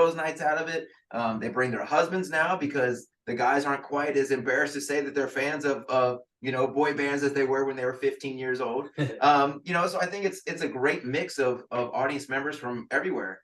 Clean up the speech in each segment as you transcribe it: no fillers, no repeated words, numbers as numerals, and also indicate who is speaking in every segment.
Speaker 1: girls' nights out of it. They bring their husbands now because the guys aren't quite as embarrassed to say that they're fans of boy bands as they were when they were 15 years old. So I think it's a great mix of audience members from everywhere.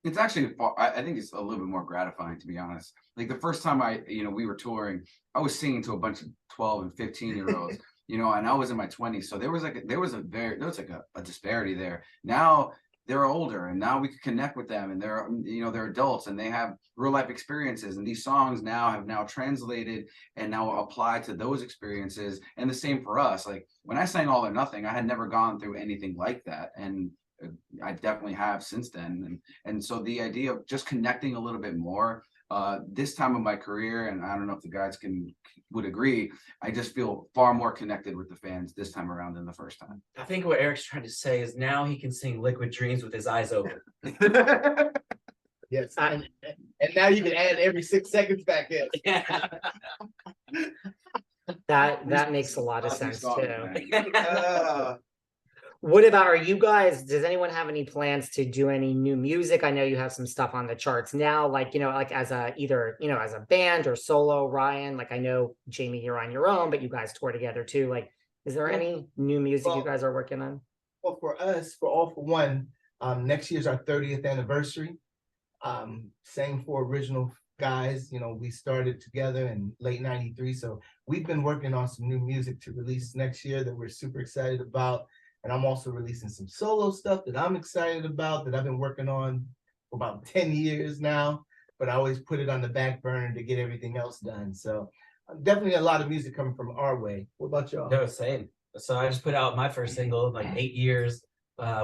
Speaker 2: It's actually, I think it's a little bit more gratifying, to be honest. Like the first time we were touring, I was singing to a bunch of 12 and 15-year-olds, and I was in my 20s. So there was a disparity there. Now they're older, and now we can connect with them, and they're adults, and they have real life experiences, and these songs have now translated and now applied to those experiences. And the same for us. Like when I sang All or Nothing, I had never gone through anything like that, and I definitely have since then. And so the idea of just connecting a little bit more this time of my career, and I don't know if the guys would agree, I just feel far more connected with the fans this time around than the first time.
Speaker 3: I think what Eric's trying to say is now he can sing Liquid Dreams with his eyes open.
Speaker 4: Yes, and now you can add every 6 seconds back in.
Speaker 3: Yeah.
Speaker 5: That makes a lot of sense too.
Speaker 1: What
Speaker 5: about, does anyone have any plans to do any new music? I know you have some stuff on the charts now, like as a band or solo, Ryan. Like I know, Jamie, you're on your own, but you guys tour together too. Like, is there any new music you guys are working on?
Speaker 4: Well, for us, for All for One, next year's our 30th anniversary. Same 4 original guys. We started together in late '93. So we've been working on some new music to release next year that we're super excited about. And I'm also releasing some solo stuff that I'm excited about that I've been working on for about 10 years now, but I always put it on the back burner to get everything else done. So definitely a lot of music coming from our way. What about y'all?
Speaker 3: No, same. So I just put out my first single in like 8 years,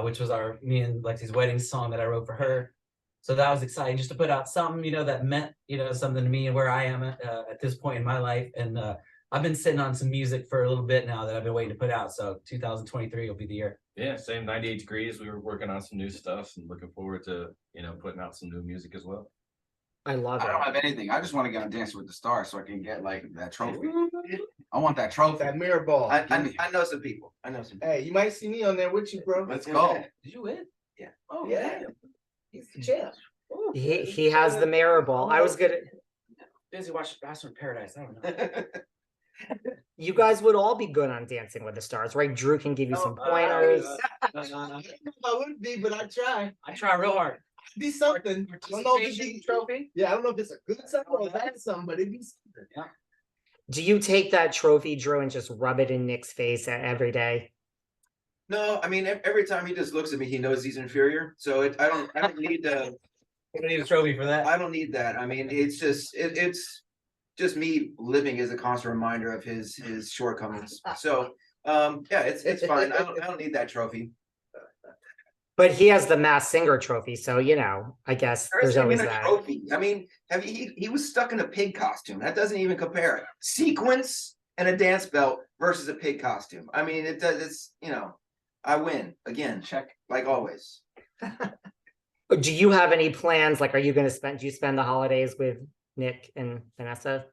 Speaker 3: which was me and Lexi's wedding song that I wrote for her. So that was exciting just to put out something, that meant, something to me and where I am at this point in my life. And I've been sitting on some music for a little bit now that I've been waiting to put out. So 2023 will be the year.
Speaker 6: Yeah, same 98 Degrees. We were working on some new stuff and looking forward to, putting out some new music as well.
Speaker 5: I love it.
Speaker 2: I don't have anything. I just want to get on Dancing with the Stars so I can get like that trophy. I want that trophy.
Speaker 4: That mirror ball.
Speaker 1: I know some people.
Speaker 4: Hey, you might see me on there with you, bro.
Speaker 2: Let's go.
Speaker 3: Did you win?
Speaker 1: Yeah.
Speaker 3: Oh,
Speaker 4: Yeah. He's the champ.
Speaker 5: He has the mirror ball. I was good at
Speaker 3: busy watching Bachelor in Paradise. I don't know.
Speaker 5: You guys would all be good on Dancing with the Stars, right? Drew can give you some pointers.
Speaker 4: I wouldn't be, but I try.
Speaker 3: I try real hard.
Speaker 4: Be something. I don't know if it's
Speaker 3: Participation trophy.
Speaker 4: Yeah, I don't know if it's a good something or a bad something, but it'd be something.
Speaker 3: Yeah.
Speaker 5: Do you take that trophy, Drew, and just rub it in Nick's face every day?
Speaker 1: No, I mean every time he just looks at me, he knows he's inferior. So I don't need the.
Speaker 3: I don't need a trophy for that.
Speaker 1: I don't need that. I mean, it's just me living as a constant reminder of his shortcomings. So it's fine. I don't need that trophy.
Speaker 5: But he has the Masked Singer trophy, so I guess there's always that.
Speaker 1: Trophy. I mean, he was stuck in a pig costume. That doesn't even compare. Sequence and a dance belt versus a pig costume. I mean, it's I win again. Check like always.
Speaker 5: Do you have any plans? Like, are you going to do you spend the holidays with Nick and Vanessa?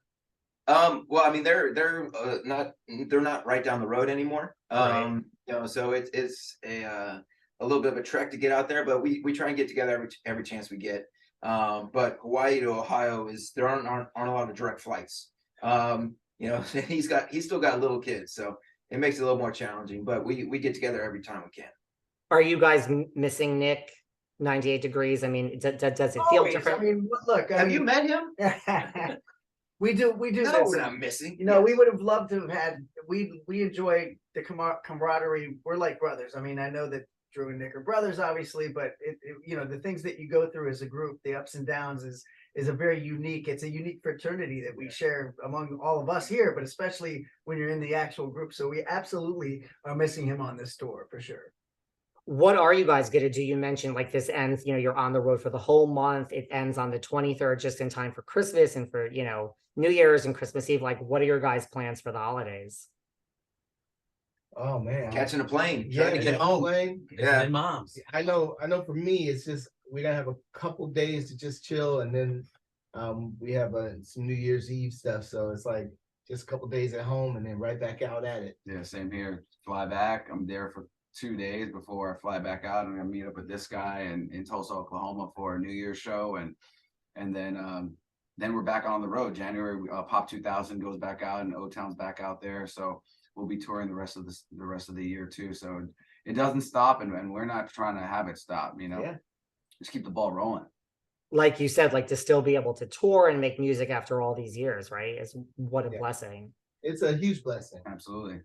Speaker 1: Well, I mean, they're not right down the road anymore.
Speaker 5: Right.
Speaker 1: So it's a little bit of a trek to get out there, but we try and get together every chance we get. But Hawaii to Ohio there aren't a lot of direct flights. He's still got little kids, so it makes it a little more challenging. But we get together every time we can.
Speaker 5: Are you guys missing Nick? 98 Degrees. I mean, does it feel different?
Speaker 4: I mean, look.
Speaker 1: Have you met him?
Speaker 7: We do.
Speaker 1: No, we're not missing.
Speaker 7: We would have loved to have had. We enjoy the camaraderie. We're like brothers. I mean, I know that Drew and Nick are brothers, obviously, but the things that you go through as a group, the ups and downs, is a very unique. It's a unique fraternity that we share among all of us here, but especially when you're in the actual group. So we absolutely are missing him on this tour for sure.
Speaker 5: What are you guys going to do? You mentioned like this ends, you're on the road for the whole month. It ends on the 23rd, just in time for Christmas and for, New Year's and Christmas Eve. Like, what are your guys' plans for the holidays?
Speaker 4: Oh man,
Speaker 1: catching a plane, trying to get home.
Speaker 3: Yeah, and moms.
Speaker 4: I know. For me, it's just we're gonna have a couple days to just chill, and then we have some New Year's Eve stuff. So it's like just a couple days at home, and then right back out at it.
Speaker 2: Yeah, same here. Fly back. I'm there for 2 days before I fly back out. I'm gonna meet up with this guy in Tulsa, Oklahoma for a New Year's show, and then we're back on the road. January, Pop 2000 goes back out, and O-Town's back out there. So we'll be touring the rest of the year too. So it doesn't stop, and we're not trying to have it stop.
Speaker 4: Yeah.
Speaker 2: Just keep the ball rolling.
Speaker 5: Like you said, like to still be able to tour and make music after all these years, right? Is what a
Speaker 4: Yeah.
Speaker 5: blessing.
Speaker 4: It's a huge blessing.
Speaker 2: Absolutely.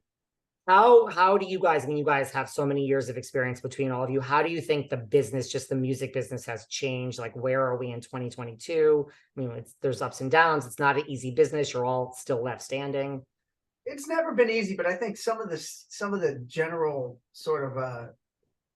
Speaker 5: How do you guys, I mean, you guys have so many years of experience between all of you. How do you think the business, just the music business, has changed? Like, where are we in 2022? I mean, there's ups and downs. It's not an easy business. You're all still left standing.
Speaker 7: It's never been easy, but I think some of the general sort of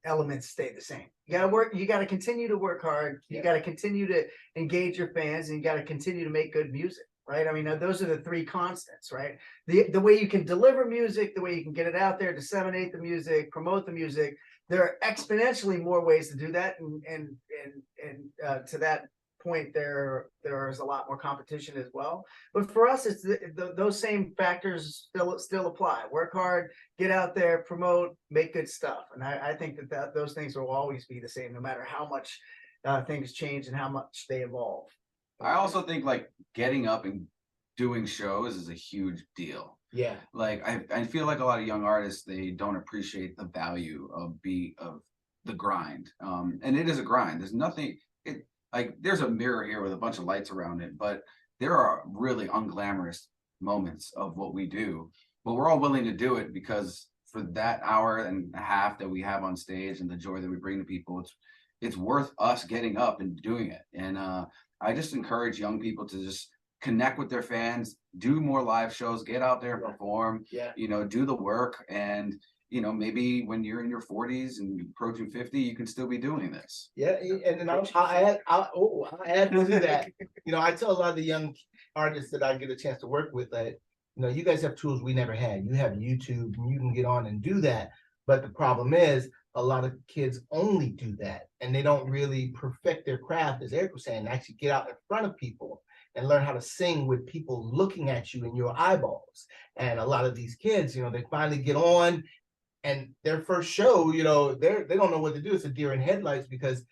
Speaker 7: elements stay the same. You gotta work, you gotta continue to work hard, you gotta continue to engage your fans, and you gotta continue to make good music, right? I mean, those are the three constants, right? The way you can deliver music, the way you can get it out there, disseminate the music, promote the music. There are exponentially more ways to do that, and to that point, there's a lot more competition as well. But for us, it's those same factors still apply. Work hard, get out there, promote, make good stuff. And I think that those things will always be the same, no matter how much things change and how much they evolve.
Speaker 2: I also think like getting up and doing shows is a huge deal.
Speaker 4: Yeah.
Speaker 2: Like I feel like a lot of young artists, they don't appreciate the value of the grind. And it is a grind. There's nothing, like there's a mirror here with a bunch of lights around it, but there are really unglamorous moments of what we do. But we're all willing to do it because for that hour and a half that we have on stage and the joy that we bring to people, it's worth us getting up and doing it. And I just encourage young people to just connect with their fans, do more live shows, get out there, perform, do the work. And maybe when you're in your 40s and approaching 50, you can still be doing this.
Speaker 4: Yeah, and then I'll add to that. I tell a lot of the young artists that I get a chance to work with that, you guys have tools we never had. You have YouTube, and you can get on and do that. But the problem is, a lot of kids only do that, and they don't really perfect their craft, as Eric was saying, and actually get out in front of people and learn how to sing with people looking at you in your eyeballs. And a lot of these kids, they finally get on. And their first show, they don't know what to do. It's a deer in headlights because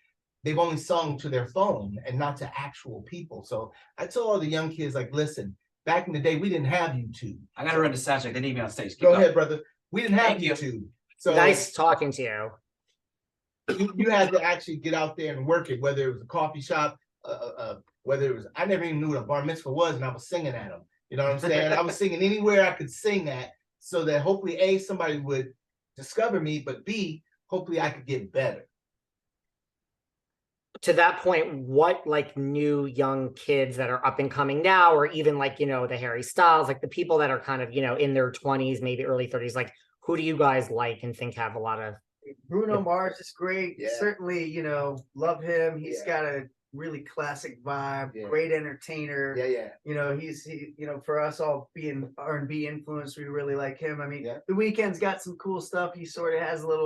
Speaker 4: they've only sung to their phone and not to actual people. So I tell all the young kids, like, listen, back in the day, we didn't have YouTube.
Speaker 3: I gotta run to sound check. They need me on stage. Keep
Speaker 4: Go
Speaker 3: going.
Speaker 4: ahead, brother. We didn't have
Speaker 3: Thank you.
Speaker 4: YouTube. So
Speaker 5: Nice talking to you.
Speaker 4: you had to actually get out there and work it, whether it was a coffee shop, whether it was, I never even knew what a bar mitzvah was, and I was singing at them. You know what I'm saying? I was singing anywhere I could sing at, so that hopefully, A, somebody would discover me, but B, hopefully I could get better.
Speaker 5: To that point, what like new young kids that are up and coming now, or even like, the Harry Styles, like the people that are kind of, in their 20s, maybe early 30s, like who do you guys like and think have a lot of?
Speaker 7: Bruno Mars is great.
Speaker 4: Yeah.
Speaker 7: Certainly, love him. He's
Speaker 4: Yeah.
Speaker 7: got a really classic vibe,
Speaker 4: Yeah.
Speaker 7: great entertainer.
Speaker 4: Yeah.
Speaker 7: He for us all being R&B influenced, we really like him. I mean,
Speaker 4: Yeah.
Speaker 7: The Weeknd's got some cool stuff. He sort of has a little